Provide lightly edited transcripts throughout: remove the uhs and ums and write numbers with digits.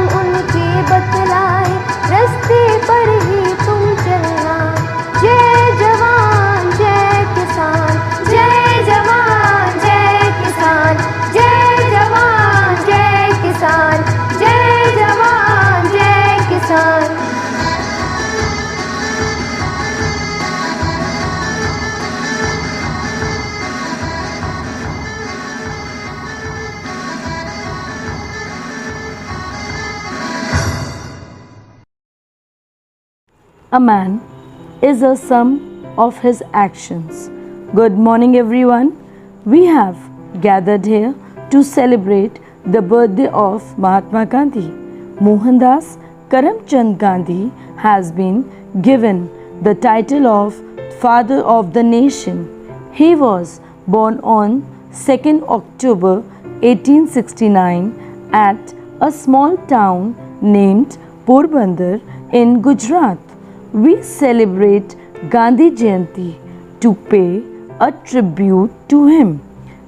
उनके बतलाए रास्ते पर ही तुम चलना। जय जवान जय किसान, जय जवान जय किसान, जय जवान जय किसान, जय जवान जय किसान। A man is a sum of his actions. Good morning, everyone. We have gathered here to celebrate the birthday of Mahatma Gandhi. Mohandas Karamchand Gandhi has been given the title of Father of the Nation. He was born on 2nd October 1869 at a small town named Porbandar in Gujarat. We celebrate Gandhi Jayanti to pay a tribute to him.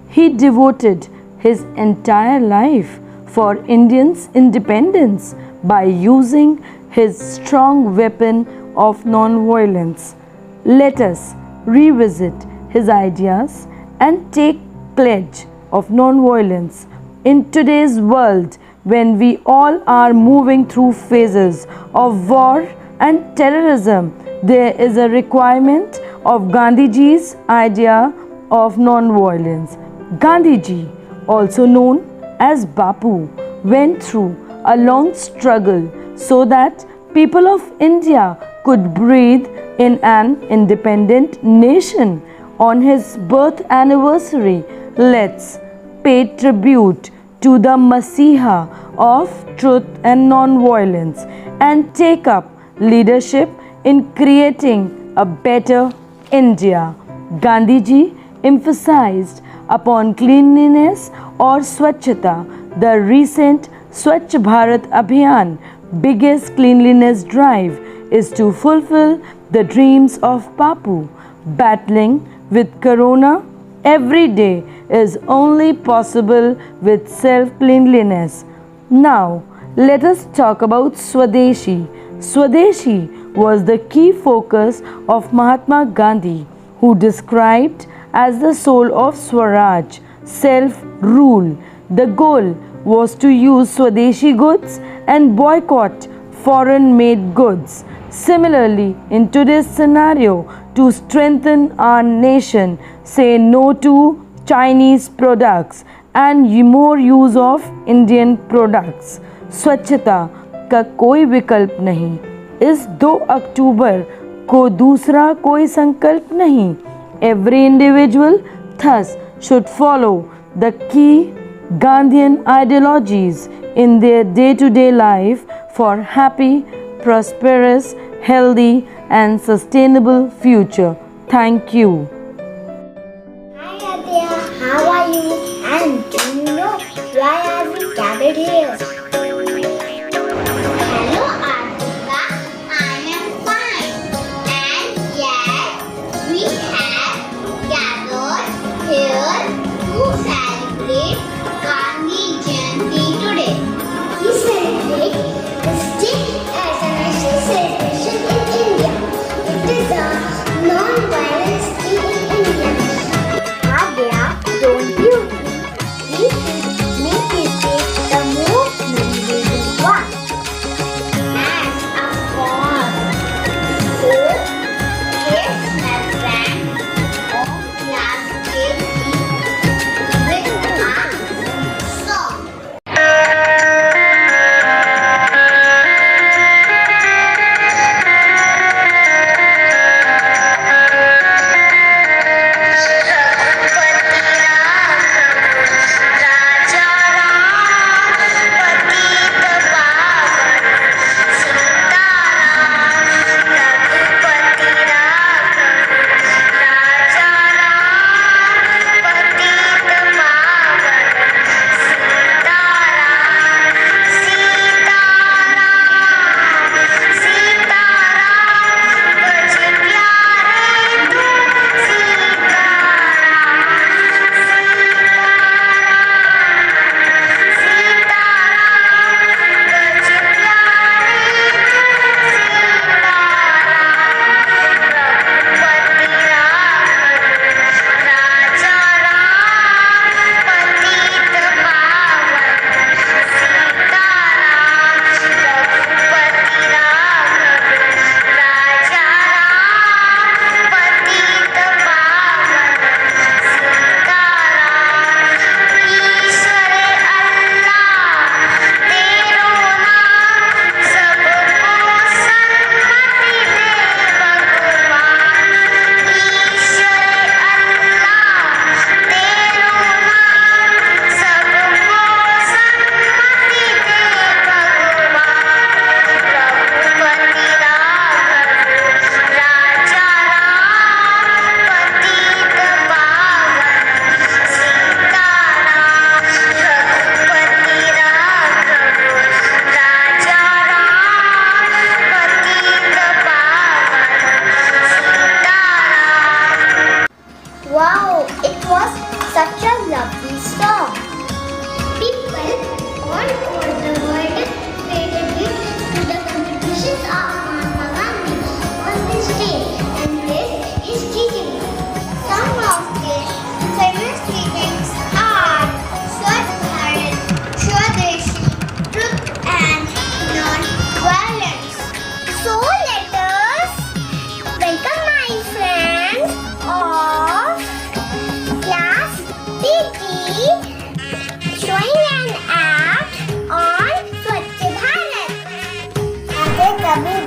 He devoted his entire life for Indians' independence by using his strong weapon of non-violence. Let us revisit his ideas and take pledge of non-violence. In today's world, when we all are moving through phases of war and terrorism, there is a requirement of Gandhiji's idea of non-violence. Gandhiji, also known as Bapu, went through a long struggle so that people of India could breathe in an independent nation. On his birth anniversary, let's pay tribute to the Masiha of truth and non-violence and take up leadership in creating a better India. Gandhiji emphasized upon cleanliness or Swachhata. The recent Swachh Bharat Abhiyan, biggest cleanliness drive, is to fulfill the dreams of Bapu. Battling with Corona every day is only possible with self-cleanliness. Now, let us talk about Swadeshi. Swadeshi was the key focus of Mahatma Gandhi, who described as the soul of Swaraj, self-rule. The goal was to use Swadeshi goods and boycott foreign-made goods. Similarly, in today's scenario, to strengthen our nation, say no to Chinese products and more use of Indian products. स्वच्छता का कोई विकल्प नहीं। इस 2 अक्टूबर को दूसरा कोई संकल्प नहीं। Every individual thus should follow the key Gandhian ideologies in their day-to-day life for happy, prosperous, healthy and sustainable future. Thank you. Hi Adya, how are you? And do you know why are we gathered here? Hello Adhika, I am fine. And yet we have gathered here to celebrate Gandhi Jayanti today. We celebrate this day as a national celebration in India. It is a non-violence day in India. Adya, don't you think we should make this day the most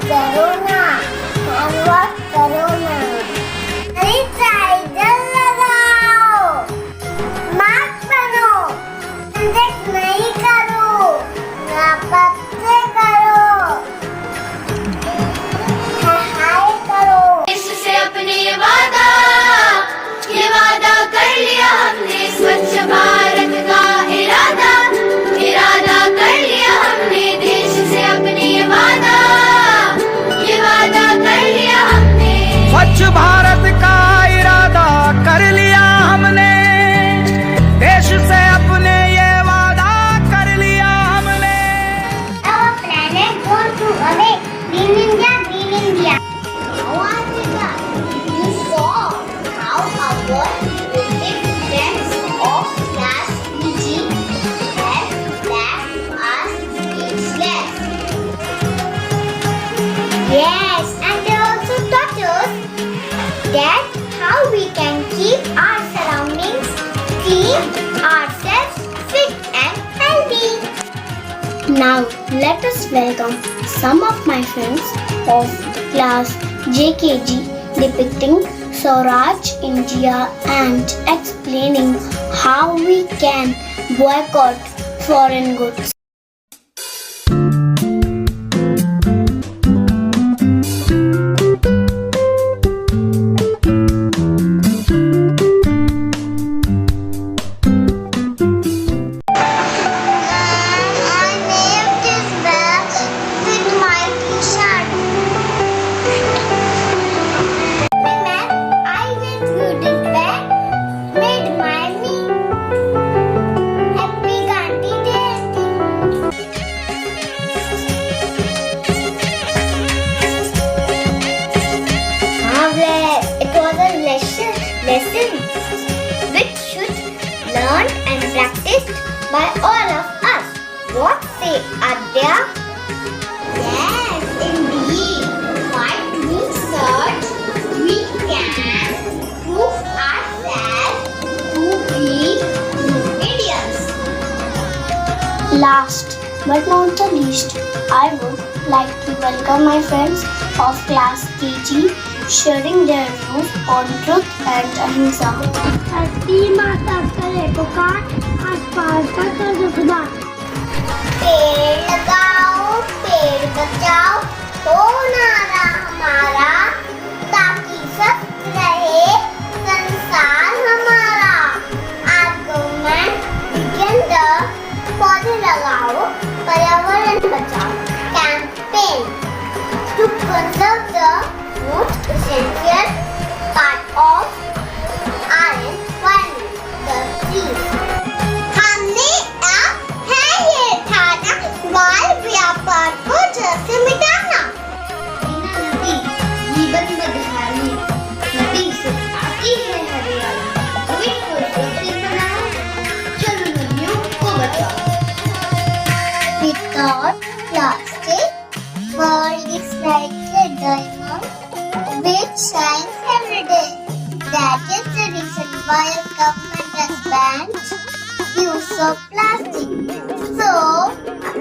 करो ना, hand wash करो ना, sanitiser लगाओ, mask पहनो, inject नहीं करो, लापरवाही करो, हाय करो। इससे अपने ये वादा कर लिया हमने, स्वच्छ भारत का इरादा कर लिया हमने, देश से अपने ये वादा कर लिया हमने। स्वच्छ भारत का इरादा कर लिया हमने, देश से अपने ये वादा कर लिया हमने। Our planet goes to away. Green India, Green India. Now, Africa, you saw how our friends of class PG have left us speechless. Yes, and they also taught us that how we can keep our surroundings clean, ourselves fit and healthy. Now let us welcome some of my friends of class JKG depicting Swaraj India and explaining how we can boycott foreign goods. I named this bag with my t-shirt. Ma'am, I went through this bag, made my me. Happy Gandhi Day. Marvelous! It was a lesson which should learn and practiced by all of us. What say, Adya? Yes, indeed. By doing such, we can prove ourselves to be Indians. Last but not the least, I would like to welcome my friends of class KG sharing their views on truth and ahimsa. धरती माता करे पुकार, आसपास का कर दो खुदा। पेड़ लगाओ, पेड़ बचाओ, हो नारा हमारा, ताकि स्वस्थ रहे संसार हमारा। आर्गुमेंट बिगिन द पौधे लगाओ, पर्यावरण बचाओ। Campaign to conserve the most essential part of our environment, the trees. हमने अब है ये ठाना, बाल व्यापार को जैसे मिटाना। बिना नदी जीवन बदहाली, नदी से आती है हरियाली। भविष्य को सुरक्षित बनाओ, चलो नदियों को बचाओ। Without plastic, world is like a diamond which shines every day. That is the reason why our government has banned use of plastic. So,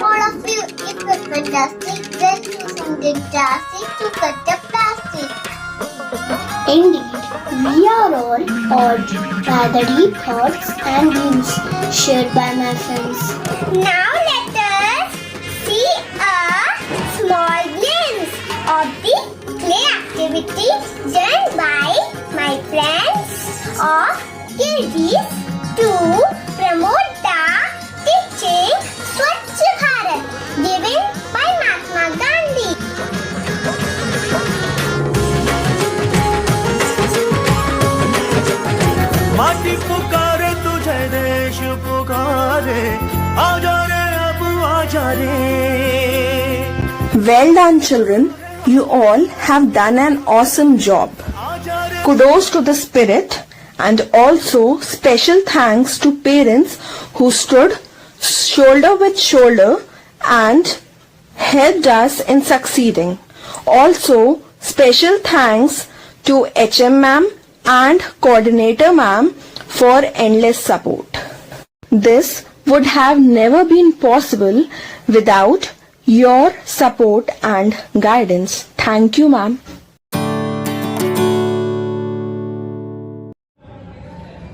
all of you, if you put plastic, then using the plastic to cut the plastic. Indeed, we are all awed by the deep thoughts and views shared by my friends. Now let us see a small glimpse of the play activity done by my friends of KGs to promote the teaching Swachh Bharat given by Mahatma Gandhi. माटी पुकारे तुझे, देश पुकारे, आजा रे अब आजा रे। Well done, children. You all have done an awesome job. Kudos to the spirit and also special thanks to parents who stood shoulder with shoulder and helped us in succeeding. Also, special thanks to HM ma'am and coordinator ma'am for endless support. This would have never been possible without your support and guidance. Thank you, ma'am.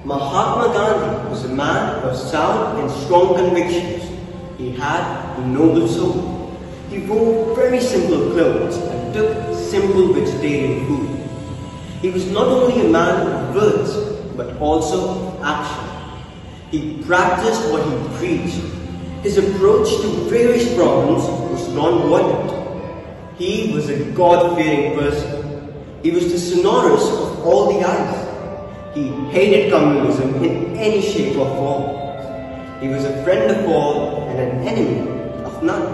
Mahatma Gandhi was a man of sound and strong convictions. He had a noble soul. He wore very simple clothes and took simple vegetarian food. He was not only a man of words, but also of action. He practiced what he preached. His approach to various problems was non-violent. He was a God-fearing person. He was the sonorous of all the eyes. He hated communism in any shape or form. He was a friend of all and an enemy of none.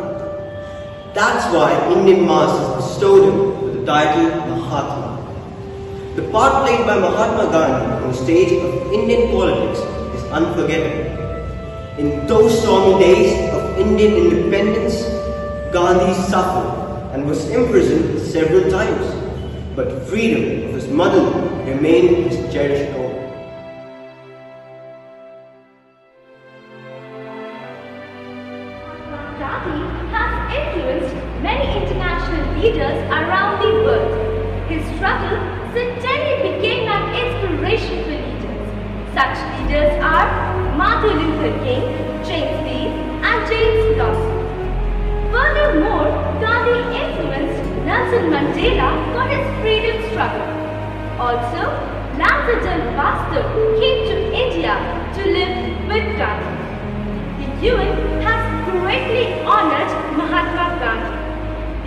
That's why Indian masses bestowed him with the title Mahatma. The part played by Mahatma Gandhi on the stage of Indian politics is unforgettable. In those stormy days of Indian independence, Gandhi suffered and was imprisoned several times. But freedom of his motherland remained his cherished goal. Gandhi has influenced many international leaders around the world. His struggle certainly became an inspiration for leaders. Such leaders are Martin Luther King, James Lee, and James Lawson. Furthermore, Gandhi influenced Nelson Mandela for his freedom struggle. Also, Lamberton Pastor came to India to live with Gandhi. The UN has greatly honored Mahatma Gandhi.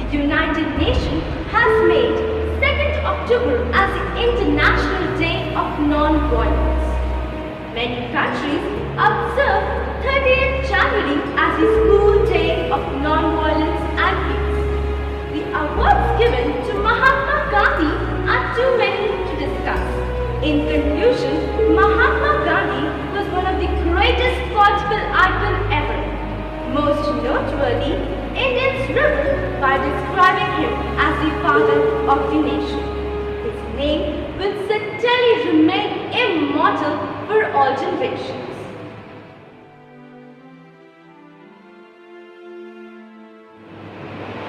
The United Nations has made 2nd October as the International Day of Non-Violence. Many countries observe 30th January as the School Day of Non-Violence and Peace. The awards given to Mahatma Gandhi are too many to discuss. In conclusion, Mahatma Gandhi was one of the greatest political icons ever. Most noteworthy, Indians revere by describing him as the father of the nation. His name will certainly remain immortal for all generations.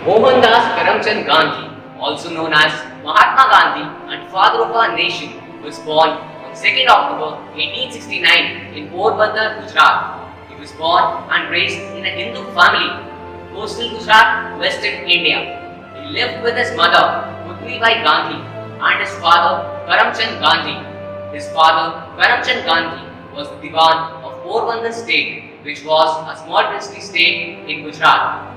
Mohandas Karamchand Gandhi, also known as Mahatma Gandhi and father of our nation, was born on 2nd October 1869 in Porbandar, Gujarat. He was born and raised in a Hindu family, coastal Gujarat, western India. He lived with his mother, Putnibai Gandhi, and his father, Karamchand Gandhi. His father, Karamchand Gandhi, was the Diwan of Porbandar state, which was a small princely state in Gujarat.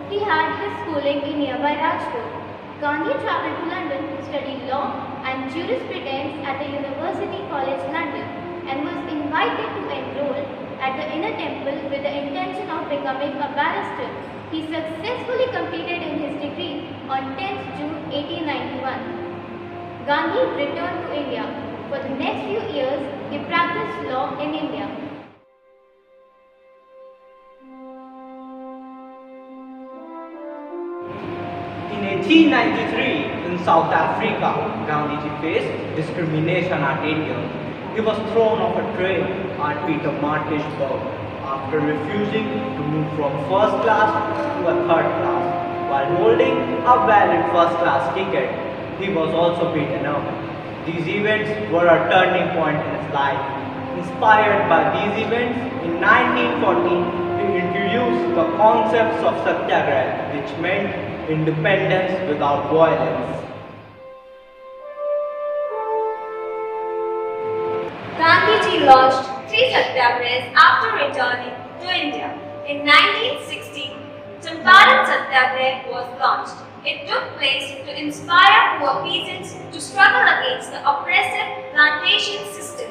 He had his schooling in nearby Rajkot. Gandhi travelled to London to study law and jurisprudence at the University College London and was invited to enroll at the Inner Temple with the intention of becoming a barrister. He successfully completed in his degree on 10th June 1891. Gandhi returned to India. For the next few years, he practiced law in India. In 1893, in South Africa, Gandhiji faced discrimination at India. He was thrown off a train at Pietermaritzburg after refusing to move from first class to a third class. While holding a valid first class ticket, he was also beaten up. These events were a turning point in his life. Inspired by these events, in 1914, he introduced the concepts of Satyagraha, which meant independence without violence. Gandhiji launched 3 satyagrahas after returning to India. In 1916, Champaran Satyagraha was launched. It took place to inspire poor peasants to struggle against the oppressive plantation system.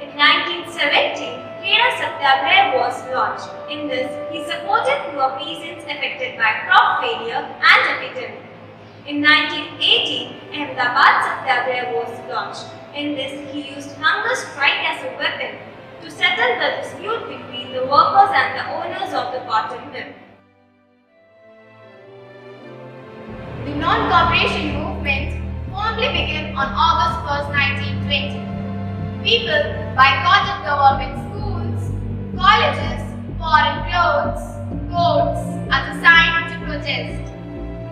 In 1917, Khera Satyagraha was launched. In this, he supported poor peasants affected by crop failure and epidemic. In 1918, Ahmedabad Satyagraha was launched. In this, he used hunger strike as a weapon to settle the dispute between the workers and the owners of the cotton mill. The non-cooperation movement formally began on August 1, 1920. People boycotted government schools, colleges, foreign clothes, coats as a sign to protest.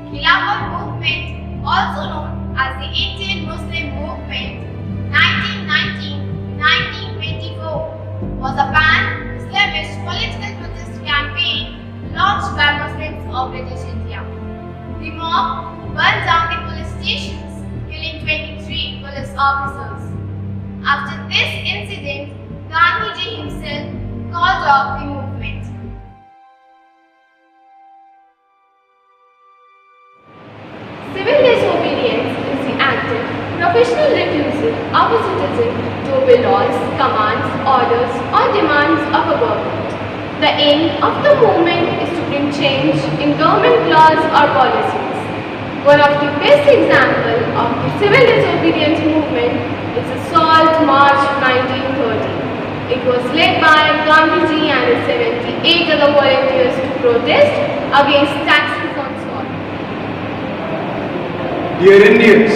Khilafat movement, also known as the Indian Muslim movement, 1919-1924, was a pan-Islamist political protest campaign launched by Muslims of British India. The mob burned down the police stations, killing 23 police officers. After this incident, Gandhiji himself called off the movement. Civil disobedience is the active, professional refusal of a citizen to obey laws, commands, orders, or demands of a government. The aim of the movement is to bring change in government laws or policies. One of the best examples of the civil disobedience movement is the Salt March 1930. It was led by Gandhiji and his 78 other volunteers to protest against taxes on salt. Dear Indians,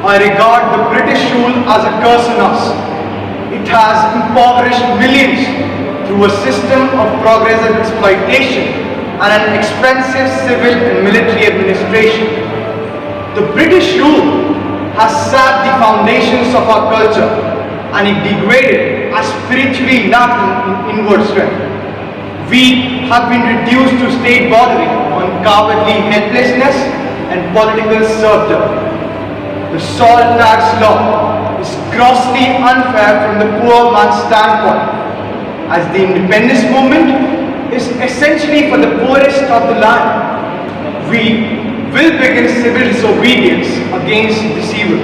I regard the British rule as a curse on us. It has impoverished millions through a system of progressive exploitation and an expensive civil and military administration. The British rule has sapped the foundations of our culture and it degraded our spiritually lacking in inward strength. We have been reduced to state bordering on cowardly helplessness and political serfdom. The salt tax law is grossly unfair from the poor man's standpoint, as the independence movement is essentially for the poorest of the land. We will begin civil disobedience against this evil.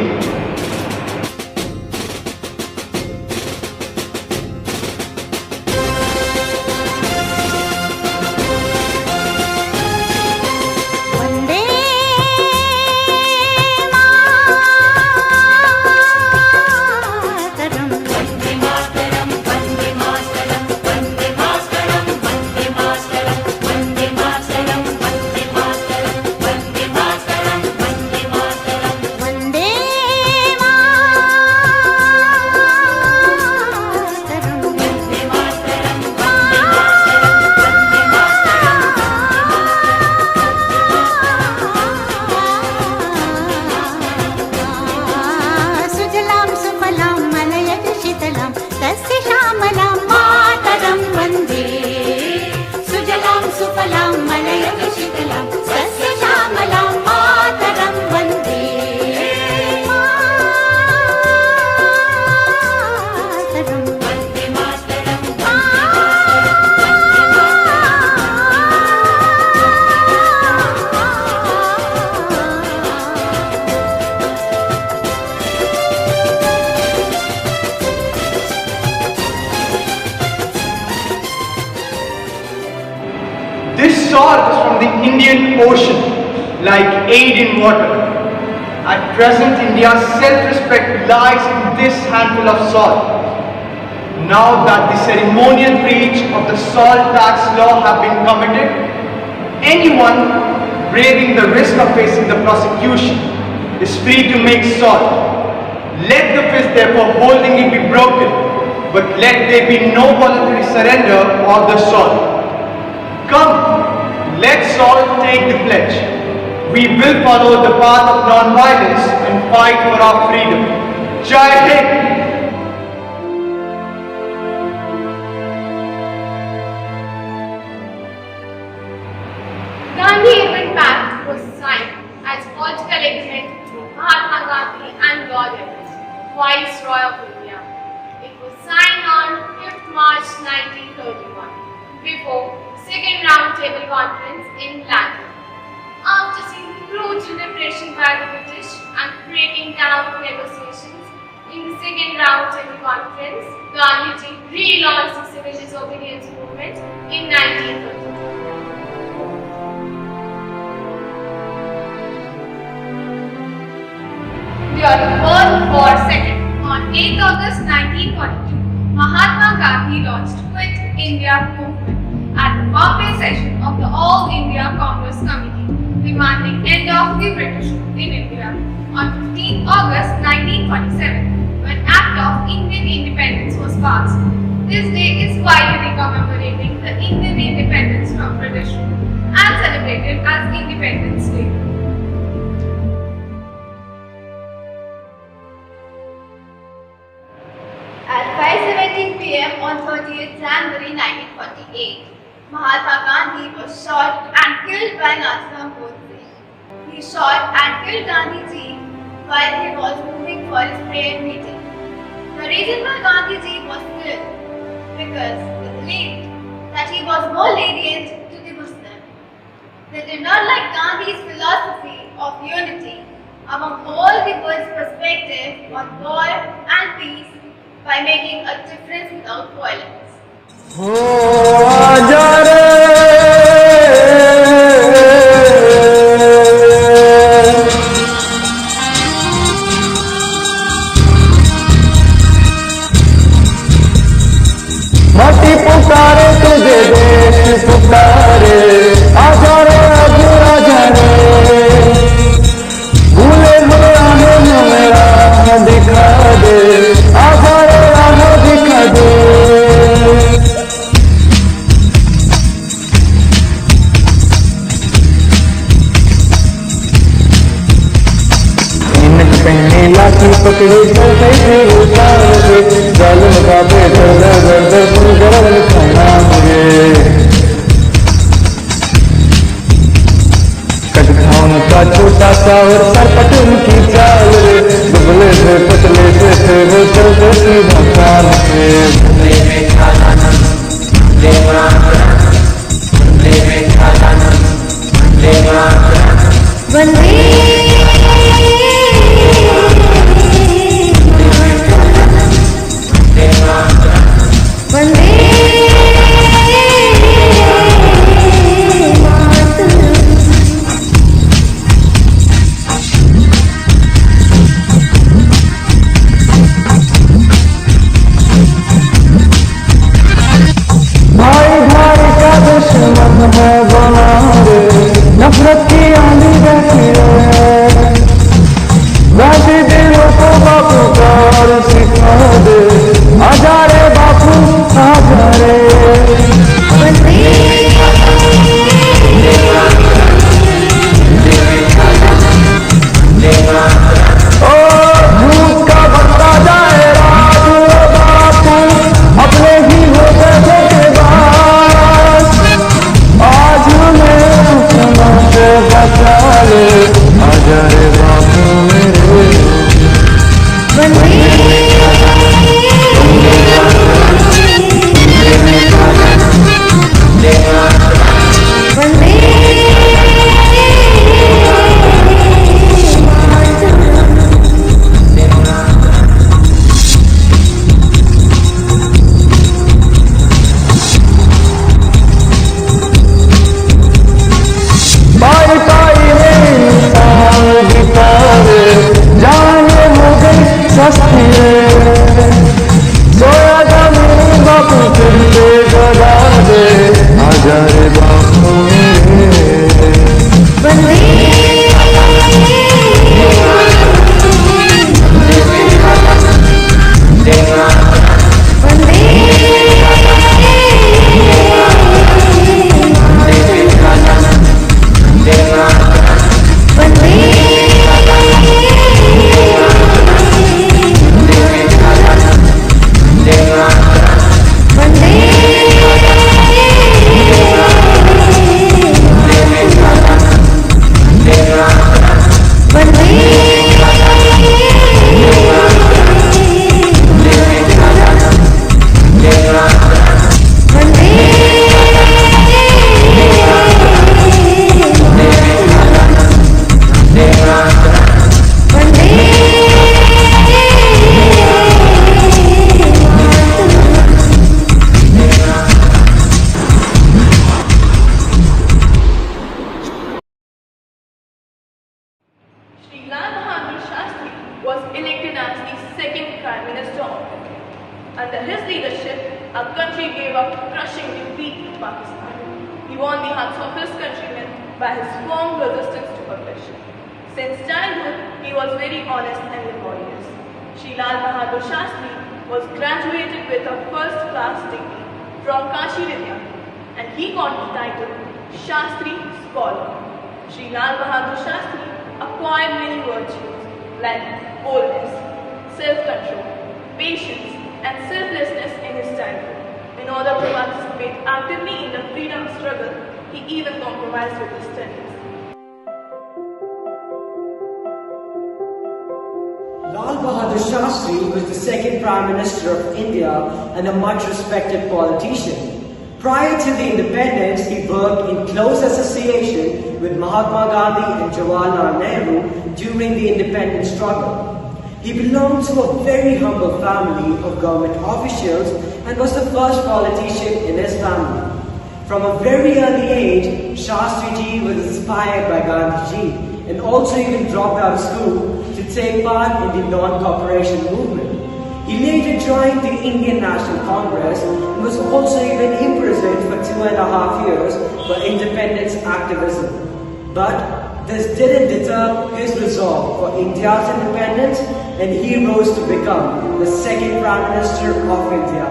This salt is from the Indian Ocean, like aid in water. At present, India's self-respect lies in this handful of salt. Now that the ceremonial breach of the salt tax law have been committed, anyone braving the risk of facing the prosecution is free to make salt. Let the fist therefore holding it be broken, but let there be no voluntary surrender of the salt. Come, let's all take the pledge. We will follow the path of non-violence and fight for our freedom. Jai Hind! Gandhi-Irwin Pact was signed as political agreement between Mahatma Gandhi and Lord Everett, Viceroy of India. It was signed on 5th March 1931 before Second Round Table Conference in London. After seeing brutal repression by the British and breaking down negotiations in the Second Round Table Conference, Gandhiji relaunched the civil disobedience movement in 1932. During World War II, on 8th August 1942, Mahatma Gandhi launched Quit India movement at the Bombay session of the All India Congress Committee, demanding end of the British rule in India. On 15th August 1947, when after Act of Indian Independence was passed. This day is widely commemorating the Indian independence from British rule and celebrated as Independence Day. At 5:17 p.m. on 30th January 1948, Mahatma Gandhi was shot and killed by Nathuram Godse. He shot and killed Gandhiji while he was moving for his prayer meeting. The reason why Gandhiji was killed because they believed that he was more lenient to the Muslims. They did not like Gandhi's philosophy of unity among all the world's perspective on war and peace by making a difference without violence. माटी पुकारे तुझे देश पुकारे आजा रे अब आजा रे भूले हुए आने मेरा दिखा दे आजा रे आने दिखा दे पहनी लाठी पकड़ी तो कैसे उतार दे जालिम का बेटा दर्द तू गरल खाना मुझे कटघाउन का छोटा सा और सरपट उनकी चाल रे दुबले से पतले से थे वो चलते सीधा कान से भाई भाई का दुश्मन है बना दे नफरत की आंधी बहती है वैसे दिलों को बापू प्यार सिखा दे आजा रे बापू आजा रे ओ झूठ का बढ़ता जाए राज बापू अपने ही होते थे बात आज हमें समा से बचा ले आजा रे बापू मेरे पाई पाई में इंसान बिता दे जाने हो गई सस्ती रे सोया था मेरे बापू चिंते जगा दे आजा रे बापू Sri Lal Bahadur Shastri was elected as the second Prime Minister of India. Under his leadership, our country gave a crushing defeat to Pakistan. He won the hearts of his countrymen by his firm resistance to oppression. Since childhood, he was very honest and laborious. Sri Sri Lal Bahadur Shastri was graduated with a first-class degree from Kashi Vidya, and he got the title Shastri Scholar. Sri Lal Bahadur Shastri acquired many virtues like boldness, self-control, patience, and selflessness in his childhood. In order to participate actively in the freedom struggle, he even compromised with his studies. Lal Bahadur Shastri was the second Prime Minister of India and a much respected politician. Prior to the independence, he worked in close association with Mahatma Gandhi and Jawaharlal Nehru during the independence struggle. He belonged to a very humble family of government officials and was the first politician in his family. From a very early age, Shastri Ji was inspired by Gandhi Ji and also even dropped out of school to take part in the non-cooperation movement. He later joined the Indian National Congress and was also even imprisoned for 2.5 years for independence activism. But this didn't deter his resolve for India's independence, and he rose to become the second Prime Minister of India.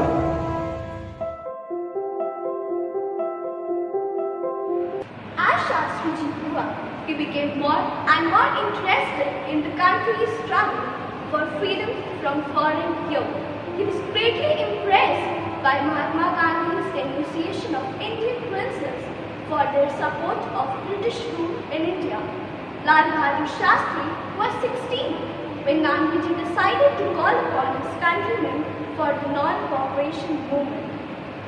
As Shastriji grew up, he became more and more interested in the country's struggle for freedom from foreign yoke. He was greatly impressed by Mahatma Gandhi's denunciation of Indian princes for their support of British rule in India. Lal Bahadur Shastri was 16 when Gandhiji decided to call upon his countrymen for the non-cooperation movement.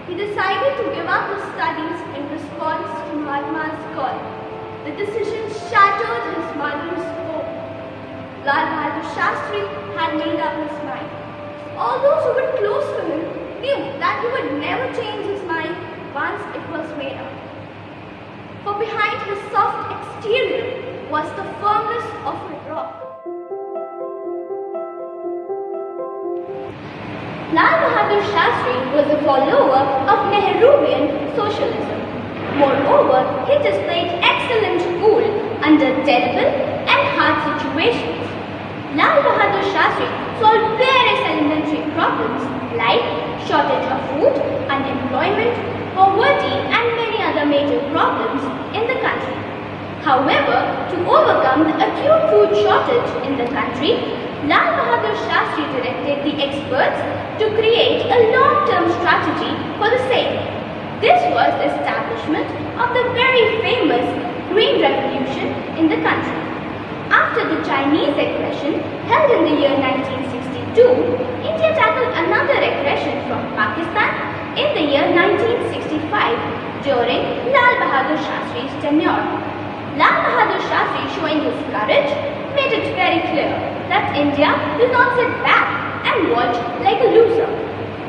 He decided to give up his studies in response to Mahatma's call. The decision shattered his mother's hope. Lal Bahadur Shastri had made up his mind. All those who were close to him knew that he would never change his mind once it was made up. For behind his soft exterior was the firmness of a rock. Lal Bahadur Shastri was a follower of Nehruvian socialism. Moreover, he displayed excellent cool under terrible and hard situations. Lal Bahadur Shastri solved various elementary problems like shortage of food, unemployment, poverty, and many other major problems in the country. However, to overcome the acute food shortage in the country, Lal Bahadur Shastri directed the experts to create a long-term strategy for the same. This was the establishment of the very famous Green Revolution in the country. After the Chinese aggression held in the year 1962, India tackled another aggression from Pakistan in the year 1965 during Lal Bahadur Shastri's tenure. Lal Bahadur Shastri, showing his courage, made it very clear that India will not sit back and watch like a loser.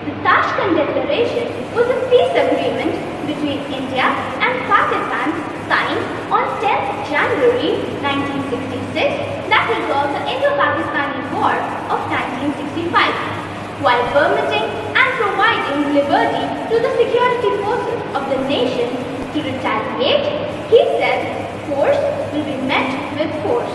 The Tashkent Declaration was a peace agreement between India and Pakistan signed on 10th January 1966 that resolved the Indo-Pakistani War of 1965, while permitting and providing liberty to the security forces of the nation to retaliate. He said, force will be met with force.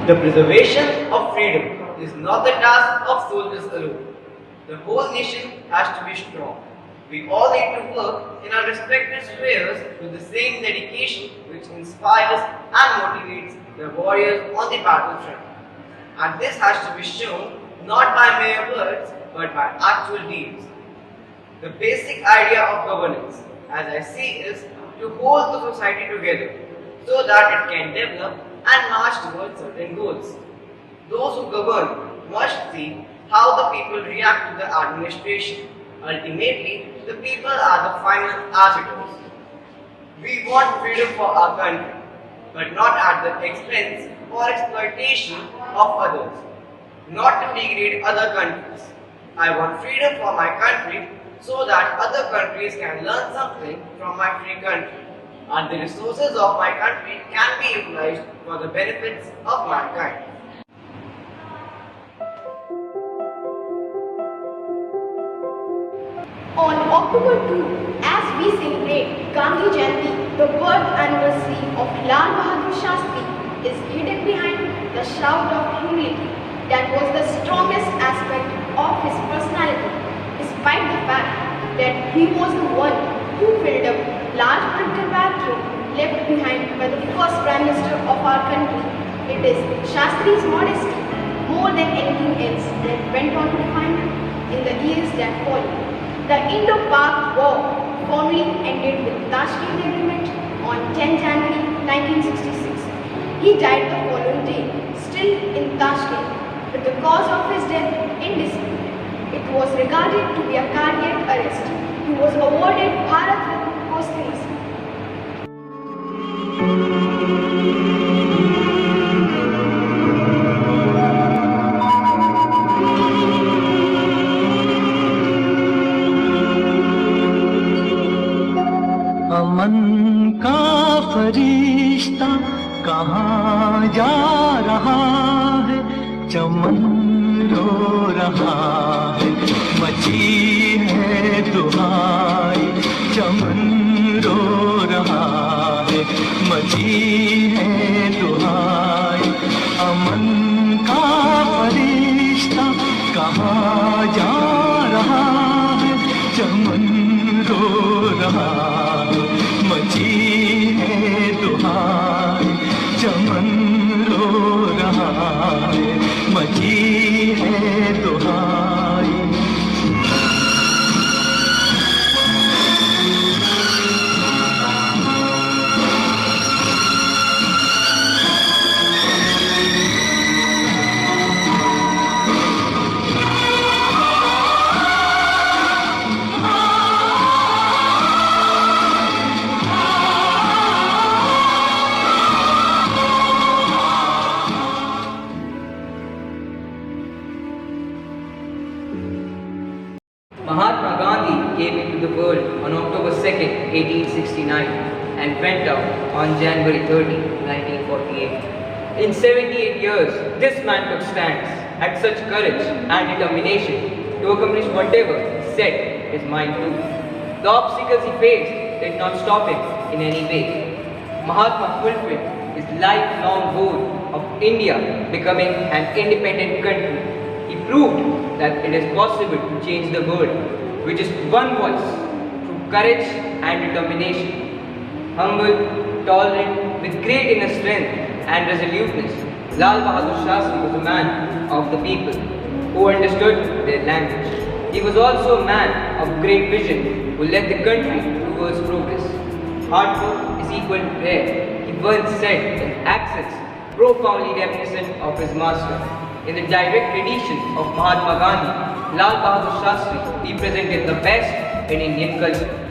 The preservation of freedom is not the task of soldiers alone. The whole nation has to be strong. We all need to work in our respective spheres with the same dedication which inspires and motivates the warriors on the battlefront. And this has to be shown not by mere words but by actual deeds. The basic idea of governance, as I see, is to hold the society together so that it can develop and march towards certain goals. Those who govern must see how the people react to the administration. Ultimately, the people are the final arbiters. We want freedom for our country, but not at the expense or exploitation of others, not to degrade other countries. I want freedom for my country so that other countries can learn something from my free country, and the resources of my country can be utilized for the benefits of mankind. October 2, as we celebrate Gandhi Jayanti, the birth anniversary of Lal Bahadur Shastri, is hidden behind the shroud of humility that was the strongest aspect of his personality, despite the fact that he was the one who filled up large political vacuum left behind by the first Prime Minister of our country. It is Shastri's modesty, more than anything else, that went on to define him in the years that followed. The Indo-Pak War formally ended with Tashkent Agreement on 10 January 1966. He died the following day, still in Tashkent, but the cause of his death indisputed. It was regarded to be a cardiac arrest. He was awarded Bharat Ratna posthumously. अमन का फरिश्ता कहाँ जा रहा है, चमन रो रहा है, मची है दुहाई, चमन रो रहा है, मची है दुहाई। अमन का फरिश्ता कहाँ जा रहा है, चमन रो रहा है, मची है दुहाई, चमन रो रहा है, मची है दुहाई। Mahatma Gandhi came into the world on October 2nd, 1869 and went out on January 30, 1948. In 78 years, this man took stands, had such courage and determination to accomplish whatever he set his mind to. The obstacles he faced did not stop him in any way. Mahatma fulfilled his lifelong goal of India becoming an independent country. He proved that it is possible to change the world with just one voice, through courage and determination. Humble, tolerant, with great inner strength and resoluteness, Lal Bahadur Shastri was a man of the people who understood their language. He was also a man of great vision who led the country towards progress. Hard work is equal to prayer, he once said in accents profoundly reminiscent of his master. In the direct tradition of Mahatma Gandhi, Lal Bahadur Shastri represented the best in Indian culture.